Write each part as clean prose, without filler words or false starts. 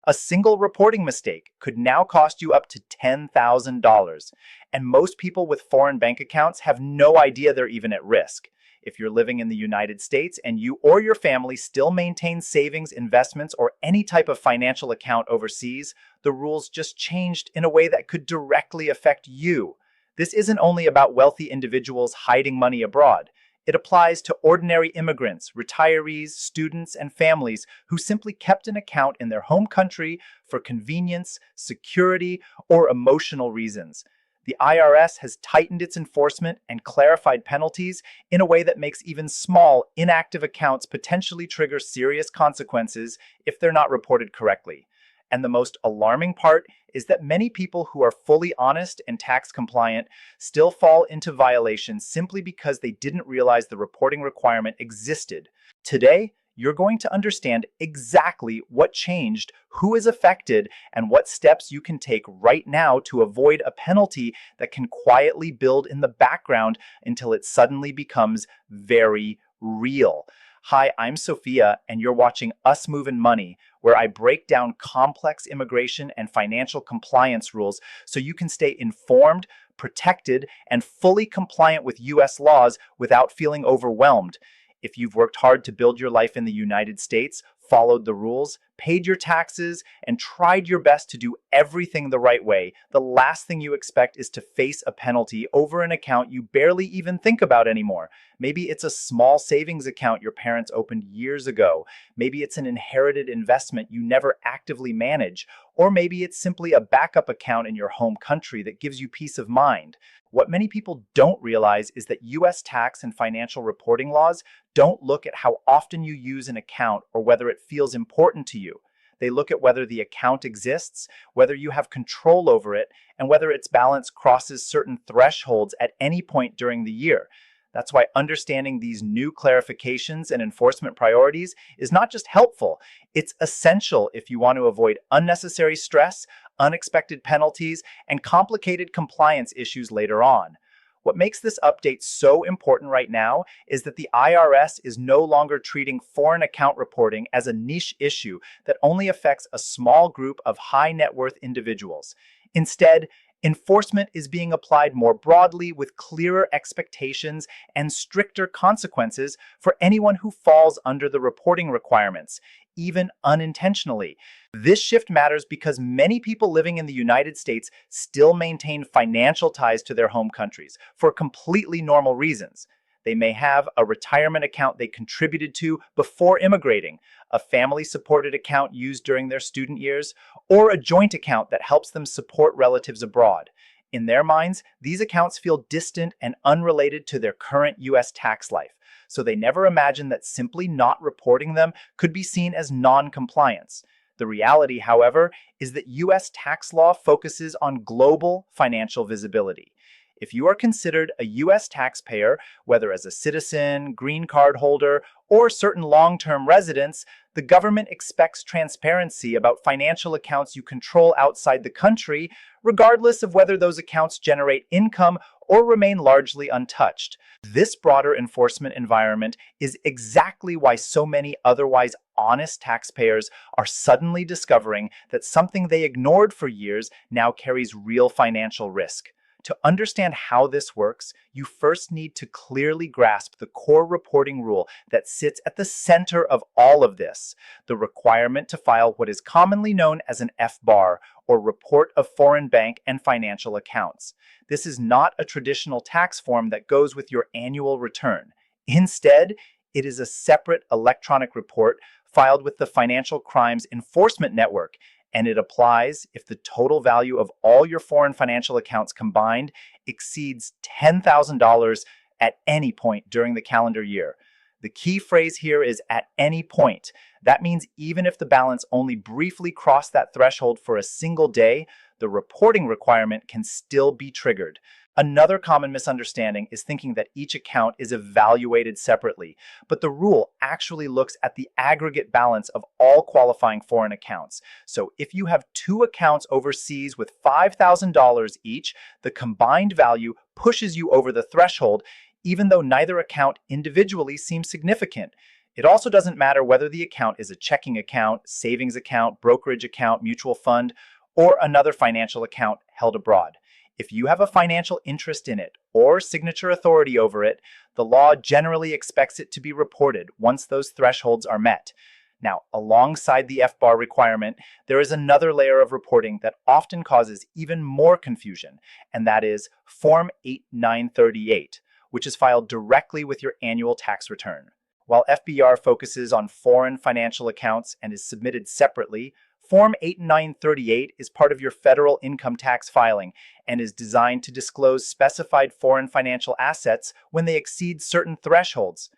A single reporting mistake could now cost you up to $10,000. And most people with foreign bank accounts have no idea they're even at risk. If you're living in the United States and you or your family still maintain savings, investments, or any type of financial account overseas, the rules just changed in a way that could directly affect you. This isn't only about wealthy individuals hiding money abroad. It applies to ordinary immigrants, retirees, students, and families who simply kept an account in their home country for convenience, security, or emotional reasons. The IRS has tightened its enforcement and clarified penalties in a way that makes even small, inactive accounts potentially trigger serious consequences if they're not reported correctly. And the most alarming part is that many people who are fully honest and tax compliant still fall into violations simply because they didn't realize the reporting requirement existed. Today, you're going to understand exactly what changed, who is affected, and what steps you can take right now to avoid a penalty that can quietly build in the background until it suddenly becomes very real. Hi, I'm Sophia, and you're watching Us Movin' Money, where I break down complex immigration and financial compliance rules so you can stay informed, protected, and fully compliant with U.S. laws without feeling overwhelmed. If you've worked hard to build your life in the United States, followed the rules, paid your taxes, and tried your best to do everything the right way, the last thing you expect is to face a penalty over an account you barely even think about anymore. Maybe it's a small savings account your parents opened years ago. Maybe it's an inherited investment you never actively manage. Or maybe it's simply a backup account in your home country that gives you peace of mind. What many people don't realize is that U.S. tax and financial reporting laws don't look at how often you use an account or whether it feels important to you. They look at whether the account exists, whether you have control over it, and whether its balance crosses certain thresholds at any point during the year. That's why understanding these new clarifications and enforcement priorities is not just helpful, it's essential if you want to avoid unnecessary stress, unexpected penalties, and complicated compliance issues later on. What makes this update so important right now is that the IRS is no longer treating foreign account reporting as a niche issue that only affects a small group of high net worth individuals. Instead, enforcement is being applied more broadly with clearer expectations and stricter consequences for anyone who falls under the reporting requirements, even unintentionally. This shift matters because many people living in the United States still maintain financial ties to their home countries for completely normal reasons. They may have a retirement account they contributed to before immigrating, a family-supported account used during their student years, or a joint account that helps them support relatives abroad. In their minds, these accounts feel distant and unrelated to their current U.S. tax life, so they never imagine that simply not reporting them could be seen as non-compliance. The reality, however, is that U.S. tax law focuses on global financial visibility. If you are considered a U.S. taxpayer, whether as a citizen, green card holder, or certain long-term residents, the government expects transparency about financial accounts you control outside the country, regardless of whether those accounts generate income or remain largely untouched. This broader enforcement environment is exactly why so many otherwise honest taxpayers are suddenly discovering that something they ignored for years now carries real financial risk. To understand how this works, you first need to clearly grasp the core reporting rule that sits at the center of all of this, the requirement to file what is commonly known as an FBAR, or Report of Foreign Bank and Financial Accounts. This is not a traditional tax form that goes with your annual return. Instead, it is a separate electronic report filed with the Financial Crimes Enforcement Network, and it applies if the total value of all your foreign financial accounts combined exceeds $10,000 at any point during the calendar year. The key phrase here is at any point. That means even if the balance only briefly crossed that threshold for a single day, the reporting requirement can still be triggered. Another common misunderstanding is thinking that each account is evaluated separately, but the rule actually looks at the aggregate balance of all qualifying foreign accounts. So if you have two accounts overseas with $5,000 each, the combined value pushes you over the threshold, even though neither account individually seems significant. It also doesn't matter whether the account is a checking account, savings account, brokerage account, mutual fund, or another financial account held abroad. If you have a financial interest in it or signature authority over it, the law generally expects it to be reported once those thresholds are met. Now, alongside the FBAR requirement, there is another layer of reporting that often causes even more confusion, and that is Form 8938, which is filed directly with your annual tax return. While FBR focuses on foreign financial accounts and is submitted separately, Form 8938 is part of your federal income tax filing and is designed to disclose specified foreign financial assets when they exceed certain thresholds.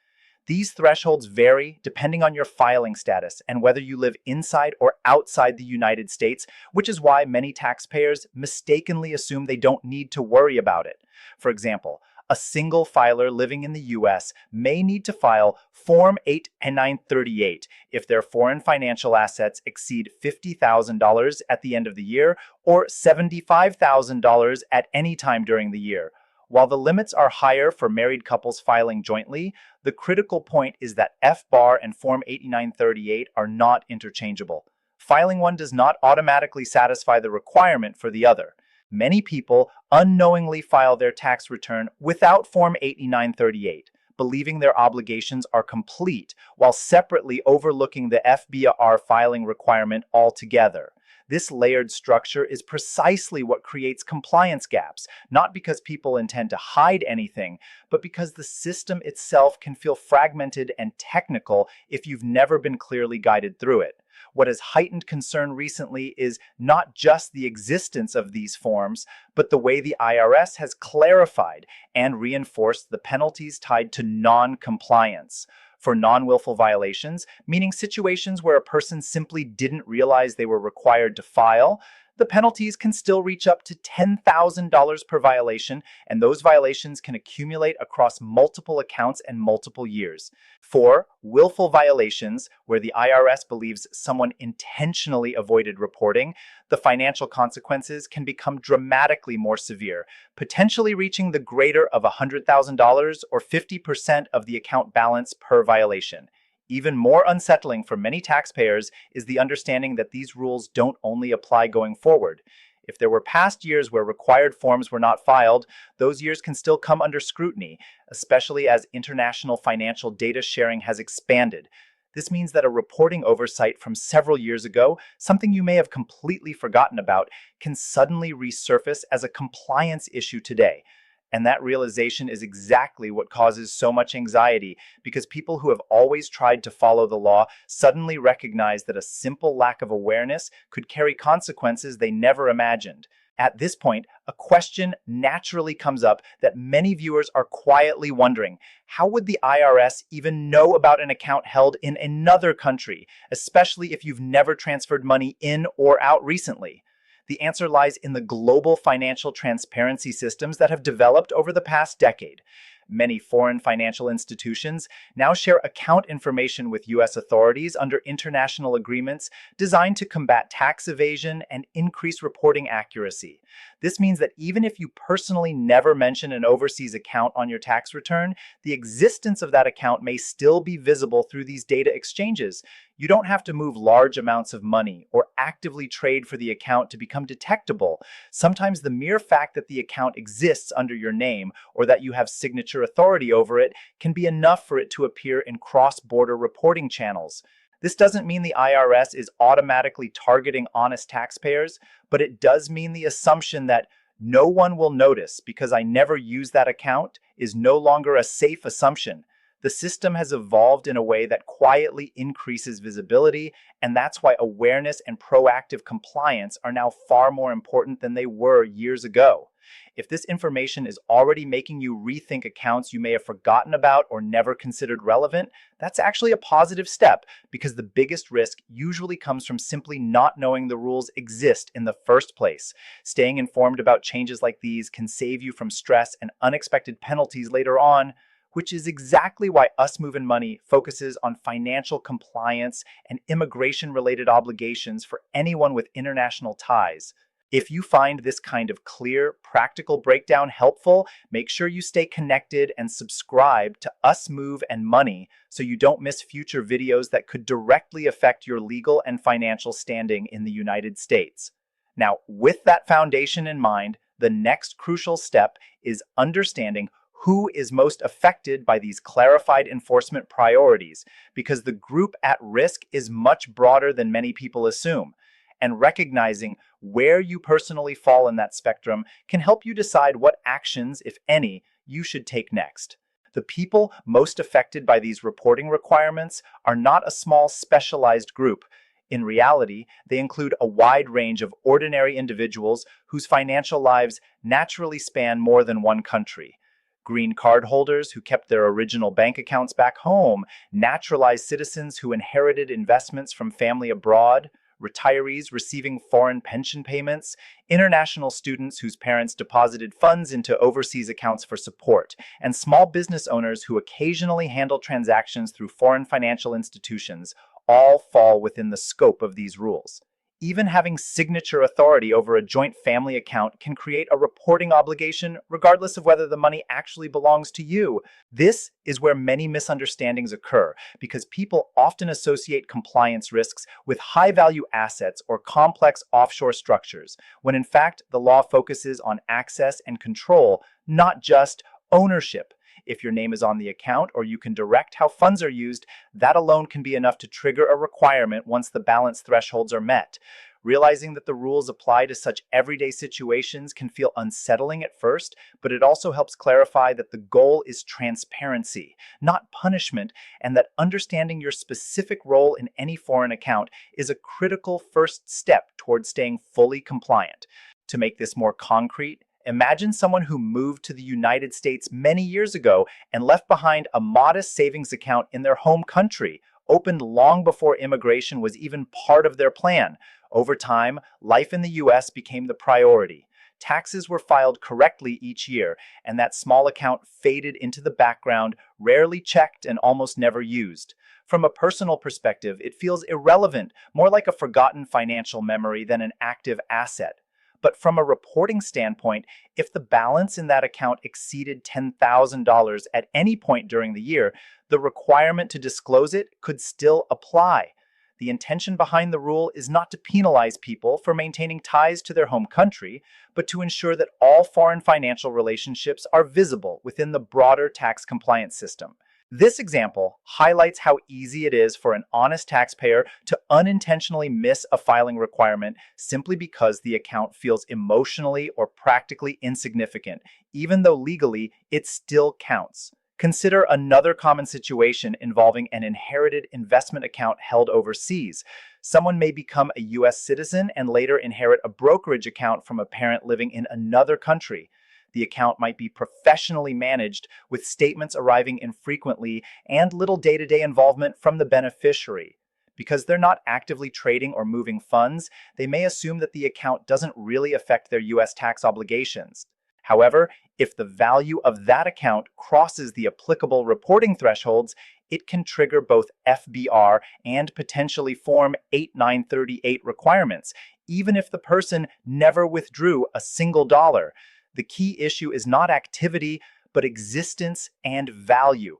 These thresholds vary depending on your filing status and whether you live inside or outside the United States, which is why many taxpayers mistakenly assume they don't need to worry about it. For example, a single filer living in the US may need to file Form 8938 if their foreign financial assets exceed $50,000 at the end of the year or $75,000 at any time during the year. While the limits are higher for married couples filing jointly, the critical point is that FBAR and Form 8938 are not interchangeable. Filing one does not automatically satisfy the requirement for the other. Many people unknowingly file their tax return without Form 8938, believing their obligations are complete, while separately overlooking the FBAR filing requirement altogether. This layered structure is precisely what creates compliance gaps, not because people intend to hide anything, but because the system itself can feel fragmented and technical if you've never been clearly guided through it. What has heightened concern recently is not just the existence of these forms, but the way the IRS has clarified and reinforced the penalties tied to non-compliance. For non-willful violations, meaning situations where a person simply didn't realize they were required to file, the penalties can still reach up to $10,000 per violation, and those violations can accumulate across multiple accounts and multiple years. For willful violations, where the IRS believes someone intentionally avoided reporting, the financial consequences can become dramatically more severe, potentially reaching the greater of $100,000 or 50% of the account balance per violation. Even more unsettling for many taxpayers is the understanding that these rules don't only apply going forward. If there were past years where required forms were not filed, those years can still come under scrutiny, especially as international financial data sharing has expanded. This means that a reporting oversight from several years ago, something you may have completely forgotten about, can suddenly resurface as a compliance issue today. And that realization is exactly what causes so much anxiety, because people who have always tried to follow the law suddenly recognize that a simple lack of awareness could carry consequences they never imagined. At this point, a question naturally comes up that many viewers are quietly wondering: how would the IRS even know about an account held in another country, especially if you've never transferred money in or out recently? The answer lies in the global financial transparency systems that have developed over the past decade. Many foreign financial institutions now share account information with U.S. authorities under international agreements designed to combat tax evasion and increase reporting accuracy. This means that even if you personally never mention an overseas account on your tax return, the existence of that account may still be visible through these data exchanges. You don't have to move large amounts of money or actively trade for the account to become detectable. Sometimes the mere fact that the account exists under your name or that you have signature authority over it can be enough for it to appear in cross-border reporting channels. This doesn't mean the IRS is automatically targeting honest taxpayers, but it does mean the assumption that no one will notice because I never use that account is no longer a safe assumption. The system has evolved in a way that quietly increases visibility, and that's why awareness and proactive compliance are now far more important than they were years ago. If this information is already making you rethink accounts you may have forgotten about or never considered relevant, that's actually a positive step, because the biggest risk usually comes from simply not knowing the rules exist in the first place. Staying informed about changes like these can save you from stress and unexpected penalties later on, which is exactly why Us Movin' Money focuses on financial compliance and immigration-related obligations for anyone with international ties. If you find this kind of clear, practical breakdown helpful, make sure you stay connected and subscribe to Us Move and Money so you don't miss future videos that could directly affect your legal and financial standing in the United States. Now, with that foundation in mind, the next crucial step is understanding who is most affected by these clarified enforcement priorities, because the group at risk is much broader than many people assume. And recognizing where you personally fall in that spectrum can help you decide what actions, if any, you should take next. The people most affected by these reporting requirements are not a small specialized group. In reality, they include a wide range of ordinary individuals whose financial lives naturally span more than one country. Green card holders who kept their original bank accounts back home, naturalized citizens who inherited investments from family abroad, retirees receiving foreign pension payments, international students whose parents deposited funds into overseas accounts for support, and small business owners who occasionally handle transactions through foreign financial institutions, all fall within the scope of these rules. Even having signature authority over a joint family account can create a reporting obligation regardless of whether the money actually belongs to you. This is where many misunderstandings occur because people often associate compliance risks with high-value assets or complex offshore structures, when in fact the law focuses on access and control, not just ownership. If your name is on the account or you can direct how funds are used, that alone can be enough to trigger a requirement once the balance thresholds are met. Realizing that the rules apply to such everyday situations can feel unsettling at first, but it also helps clarify that the goal is transparency, not punishment, and that understanding your specific role in any foreign account is a critical first step towards staying fully compliant. To make this more concrete, imagine someone who moved to the United States many years ago and left behind a modest savings account in their home country, opened long before immigration was even part of their plan. Over time, life in the US became the priority. Taxes were filed correctly each year, and that small account faded into the background, rarely checked and almost never used. From a personal perspective, it feels irrelevant, more like a forgotten financial memory than an active asset. But from a reporting standpoint, if the balance in that account exceeded $10,000 at any point during the year, the requirement to disclose it could still apply. The intention behind the rule is not to penalize people for maintaining ties to their home country, but to ensure that all foreign financial relationships are visible within the broader tax compliance system. This example highlights how easy it is for an honest taxpayer to unintentionally miss a filing requirement simply because the account feels emotionally or practically insignificant, even though legally it still counts. Consider another common situation involving an inherited investment account held overseas. Someone may become a US citizen and later inherit a brokerage account from a parent living in another country. The account might be professionally managed, with statements arriving infrequently and little day-to-day involvement from the beneficiary. Because they're not actively trading or moving funds, they may assume that the account doesn't really affect their US tax obligations. However, if the value of that account crosses the applicable reporting thresholds, it can trigger both FBR and potentially Form 8938 requirements, even if the person never withdrew a single dollar. The key issue is not activity, but existence and value.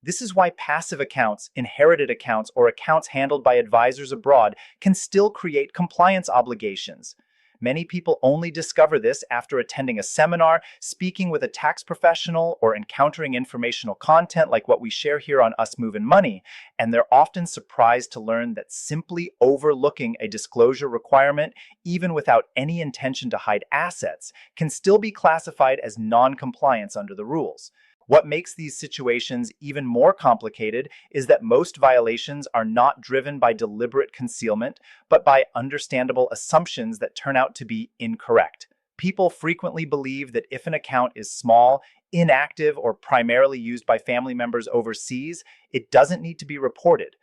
This is why passive accounts, inherited accounts, or accounts handled by advisors abroad can still create compliance obligations. Many people only discover this after attending a seminar, speaking with a tax professional, or encountering informational content like what we share here on Us Moving Money, and they're often surprised to learn that simply overlooking a disclosure requirement, even without any intention to hide assets, can still be classified as non-compliance under the rules. What makes these situations even more complicated is that most violations are not driven by deliberate concealment, but by understandable assumptions that turn out to be incorrect. People frequently believe that if an account is small, inactive, or primarily used by family members overseas, it doesn't need to be reported.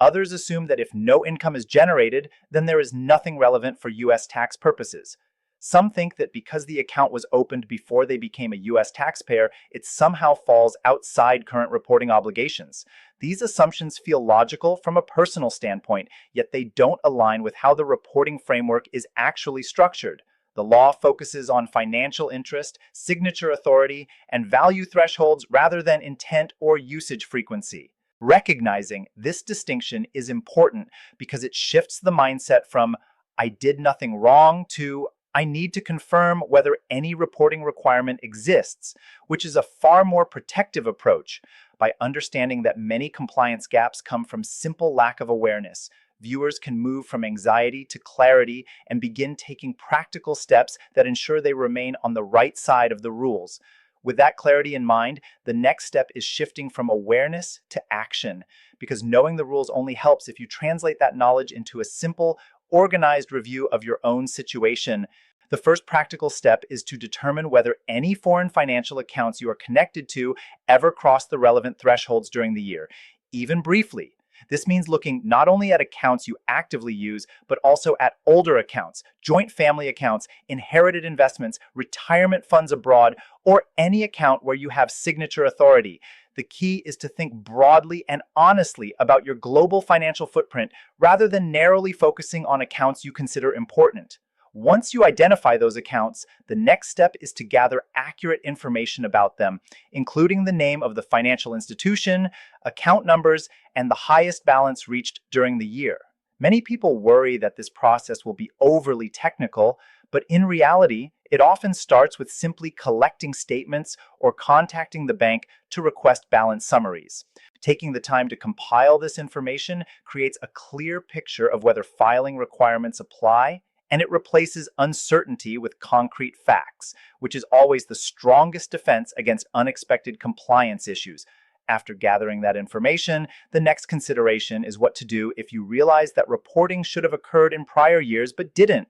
Others assume that if no income is generated, then there is nothing relevant for US tax purposes. Some think that because the account was opened before they became a US taxpayer, it somehow falls outside current reporting obligations. These assumptions feel logical from a personal standpoint, yet they don't align with how the reporting framework is actually structured. The law focuses on financial interest, signature authority, and value thresholds rather than intent or usage frequency. Recognizing this distinction is important because it shifts the mindset from "I did nothing wrong" to "I need to confirm whether any reporting requirement exists," which is a far more protective approach. By understanding that many compliance gaps come from simple lack of awareness, viewers can move from anxiety to clarity and begin taking practical steps that ensure they remain on the right side of the rules. With that clarity in mind, the next step is shifting from awareness to action, because knowing the rules only helps if you translate that knowledge into a simple, organized review of your own situation. The first practical step is to determine whether any foreign financial accounts you are connected to ever cross the relevant thresholds during the year, even briefly. This means looking not only at accounts you actively use, but also at older accounts, joint family accounts, inherited investments, retirement funds abroad, or any account where you have signature authority. The key is to think broadly and honestly about your global financial footprint rather than narrowly focusing on accounts you consider important. Once you identify those accounts, the next step is to gather accurate information about them, including the name of the financial institution, account numbers, and the highest balance reached during the year. Many people worry that this process will be overly technical, but in reality, it often starts with simply collecting statements or contacting the bank to request balance summaries. Taking the time to compile this information creates a clear picture of whether filing requirements apply, and it replaces uncertainty with concrete facts, which is always the strongest defense against unexpected compliance issues. After gathering that information, the next consideration is what to do if you realize that reporting should have occurred in prior years but didn't.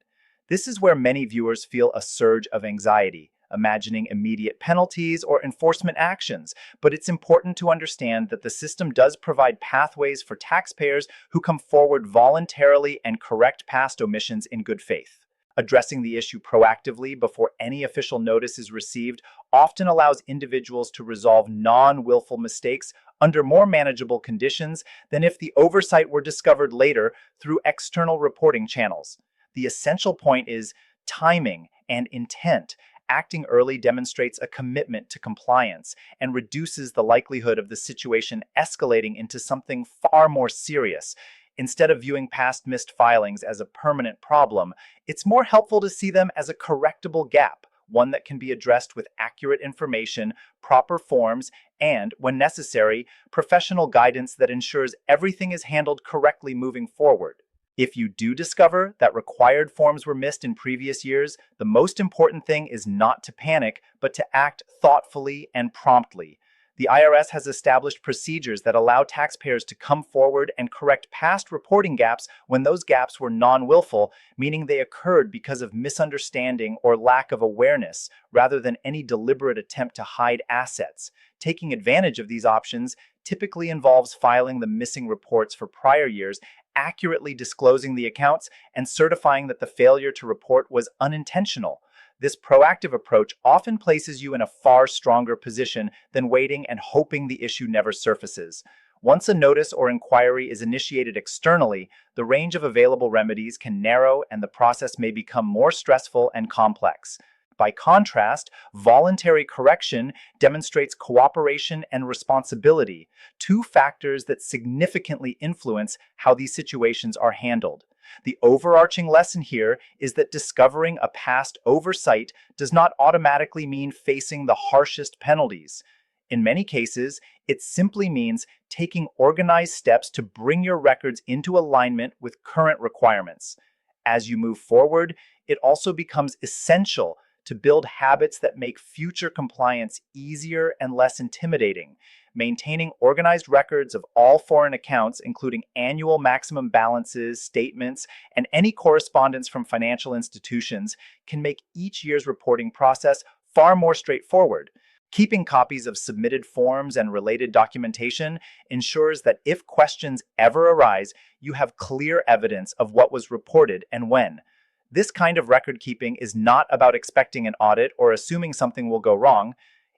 This is where many viewers feel a surge of anxiety, imagining immediate penalties or enforcement actions, but it's important to understand that the system does provide pathways for taxpayers who come forward voluntarily and correct past omissions in good faith. Addressing the issue proactively before any official notice is received often allows individuals to resolve non-willful mistakes under more manageable conditions than if the oversight were discovered later through external reporting channels. The essential point is timing and intent. Acting early demonstrates a commitment to compliance and reduces the likelihood of the situation escalating into something far more serious. Instead of viewing past missed filings as a permanent problem, it's more helpful to see them as a correctable gap, one that can be addressed with accurate information, proper forms, and, when necessary, professional guidance that ensures everything is handled correctly moving forward. If you do discover that required forms were missed in previous years, the most important thing is not to panic, but to act thoughtfully and promptly. The IRS has established procedures that allow taxpayers to come forward and correct past reporting gaps when those gaps were non-willful, meaning they occurred because of misunderstanding or lack of awareness, rather than any deliberate attempt to hide assets. Taking advantage of these options typically involves filing the missing reports for prior years, accurately disclosing the accounts, and certifying that the failure to report was unintentional. This proactive approach often places you in a far stronger position than waiting and hoping the issue never surfaces. Once a notice or inquiry is initiated externally, the range of available remedies can narrow and the process may become more stressful and complex. By contrast, voluntary correction demonstrates cooperation and responsibility, two factors that significantly influence how these situations are handled. The overarching lesson here is that discovering a past oversight does not automatically mean facing the harshest penalties. In many cases, it simply means taking organized steps to bring your records into alignment with current requirements. As you move forward, it also becomes essential to build habits that make future compliance easier and less intimidating. Maintaining organized records of all foreign accounts, including annual maximum balances, statements, and any correspondence from financial institutions, can make each year's reporting process far more straightforward. Keeping copies of submitted forms and related documentation ensures that if questions ever arise, you have clear evidence of what was reported and when. This kind of record keeping is not about expecting an audit or assuming something will go wrong.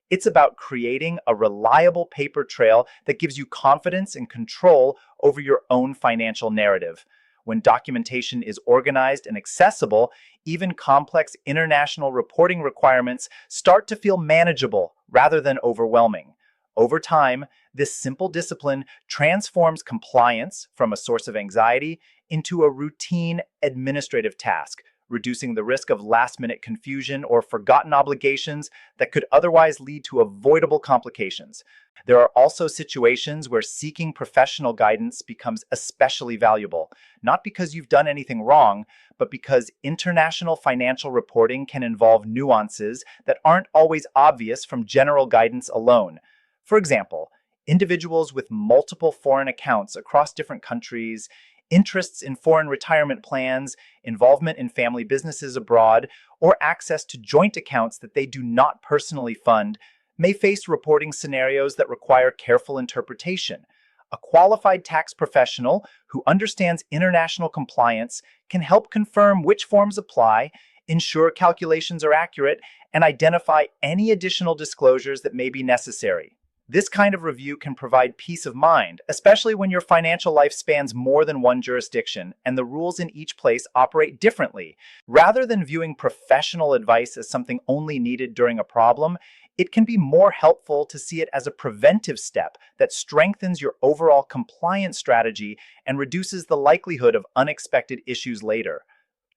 It's about creating a reliable paper trail that gives you confidence and control over your own financial narrative. When documentation is organized and accessible, even complex international reporting requirements start to feel manageable rather than overwhelming. Over time, this simple discipline transforms compliance from a source of anxiety into a routine administrative task, reducing the risk of last-minute confusion or forgotten obligations that could otherwise lead to avoidable complications. There are also situations where seeking professional guidance becomes especially valuable, not because you've done anything wrong, but because international financial reporting can involve nuances that aren't always obvious from general guidance alone. For example, individuals with multiple foreign accounts across different countries, interests in foreign retirement plans, involvement in family businesses abroad, or access to joint accounts that they do not personally fund may face reporting scenarios that require careful interpretation. A qualified tax professional who understands international compliance can help confirm which forms apply, ensure calculations are accurate, and identify any additional disclosures that may be necessary. This kind of review can provide peace of mind, especially when your financial life spans more than one jurisdiction and the rules in each place operate differently. Rather than viewing professional advice as something only needed during a problem, it can be more helpful to see it as a preventive step that strengthens your overall compliance strategy and reduces the likelihood of unexpected issues later.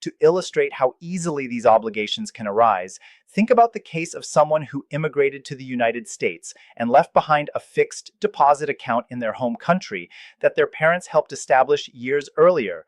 To illustrate how easily these obligations can arise, think about the case of someone who immigrated to the United States and left behind a fixed deposit account in their home country that their parents helped establish years earlier.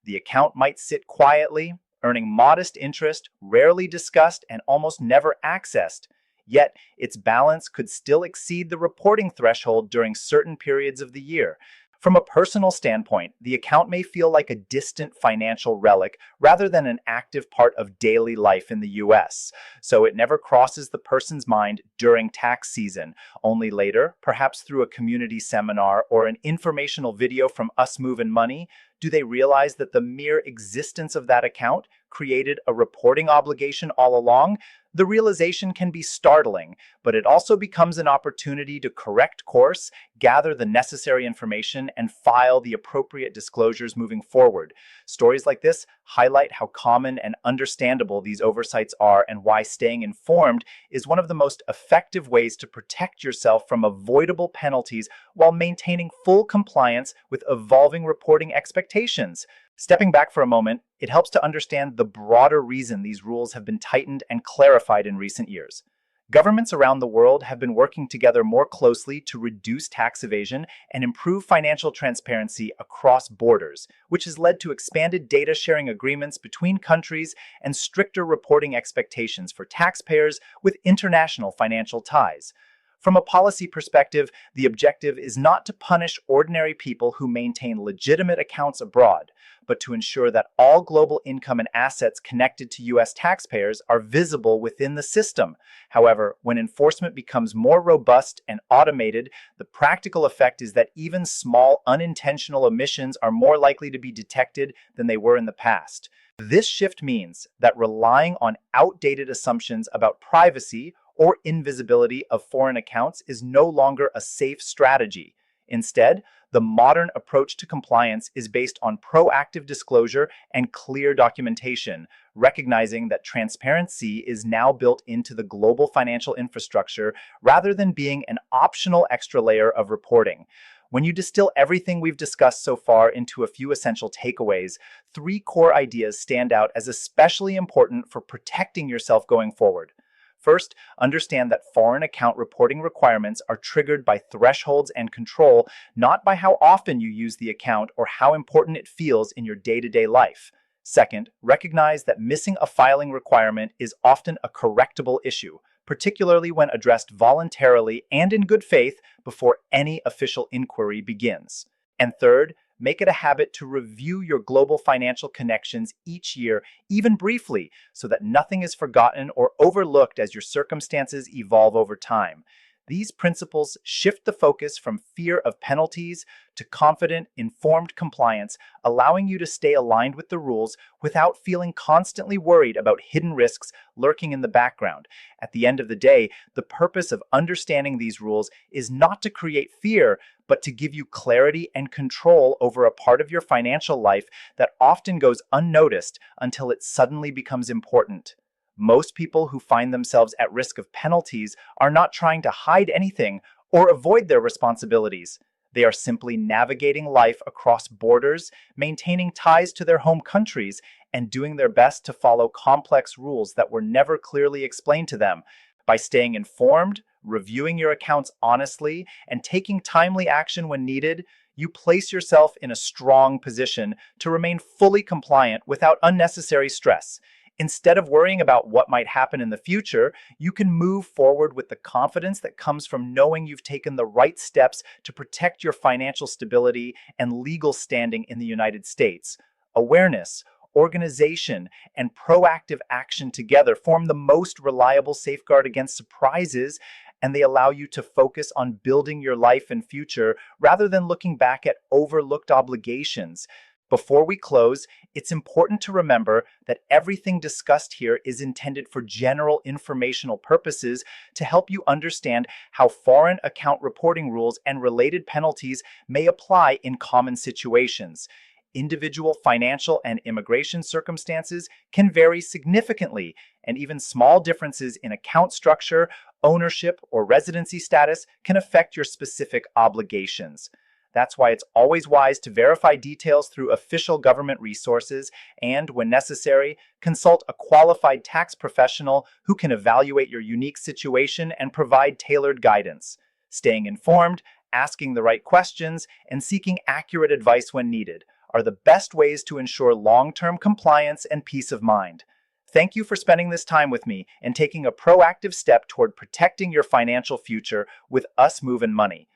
The account might sit quietly, earning modest interest, rarely discussed, and almost never accessed. Yet, its balance could still exceed the reporting threshold during certain periods of the year. From a personal standpoint, the account may feel like a distant financial relic rather than an active part of daily life in the US, so it never crosses the person's mind during tax season. Only later, perhaps through a community seminar or an informational video from Us Movin' Money, do they realize that the mere existence of that account created a reporting obligation all along. The realization can be startling, but it also becomes an opportunity to correct course, gather the necessary information, and file the appropriate disclosures moving forward. Stories like this highlight how common and understandable these oversights are and why staying informed is one of the most effective ways to protect yourself from avoidable penalties while maintaining full compliance with evolving reporting expectations. Stepping back for a moment, it helps to understand the broader reason these rules have been tightened and clarified in recent years. Governments around the world have been working together more closely to reduce tax evasion and improve financial transparency across borders, which has led to expanded data sharing agreements between countries and stricter reporting expectations for taxpayers with international financial ties. From a policy perspective, the objective is not to punish ordinary people who maintain legitimate accounts abroad, but to ensure that all global income and assets connected to U.S. taxpayers are visible within the system. However, when enforcement becomes more robust and automated, the practical effect is that even small unintentional omissions are more likely to be detected than they were in the past. This shift means that relying on outdated assumptions about privacy or invisibility of foreign accounts is no longer a safe strategy. Instead, the modern approach to compliance is based on proactive disclosure and clear documentation, recognizing that transparency is now built into the global financial infrastructure rather than being an optional extra layer of reporting. When you distill everything we've discussed so far into a few essential takeaways, three core ideas stand out as especially important for protecting yourself going forward. First, understand that foreign account reporting requirements are triggered by thresholds and control, not by how often you use the account or how important it feels in your day-to-day life. Second, recognize that missing a filing requirement is often a correctable issue, particularly when addressed voluntarily and in good faith before any official inquiry begins. And third, make it a habit to review your global financial connections each year, even briefly, so that nothing is forgotten or overlooked as your circumstances evolve over time. These principles shift the focus from fear of penalties to confident, informed compliance, allowing you to stay aligned with the rules without feeling constantly worried about hidden risks lurking in the background. At the end of the day, the purpose of understanding these rules is not to create fear, but to give you clarity and control over a part of your financial life that often goes unnoticed until it suddenly becomes important. Most people who find themselves at risk of penalties are not trying to hide anything or avoid their responsibilities. They are simply navigating life across borders, maintaining ties to their home countries, and doing their best to follow complex rules that were never clearly explained to them. By staying informed, reviewing your accounts honestly, and taking timely action when needed, you place yourself in a strong position to remain fully compliant without unnecessary stress. Instead of worrying about what might happen in the future, you can move forward with the confidence that comes from knowing you've taken the right steps to protect your financial stability and legal standing in the United States. Awareness, organization, and proactive action together form the most reliable safeguard against surprises, and they allow you to focus on building your life and future rather than looking back at overlooked obligations. Before we close, it's important to remember that everything discussed here is intended for general informational purposes to help you understand how foreign account reporting rules and related penalties may apply in common situations. Individual financial and immigration circumstances can vary significantly, and even small differences in account structure, ownership, or residency status can affect your specific obligations. That's why it's always wise to verify details through official government resources and, when necessary, consult a qualified tax professional who can evaluate your unique situation and provide tailored guidance. Staying informed, asking the right questions, and seeking accurate advice when needed are the best ways to ensure long-term compliance and peace of mind. Thank you for spending this time with me and taking a proactive step toward protecting your financial future with Us Movin' Money.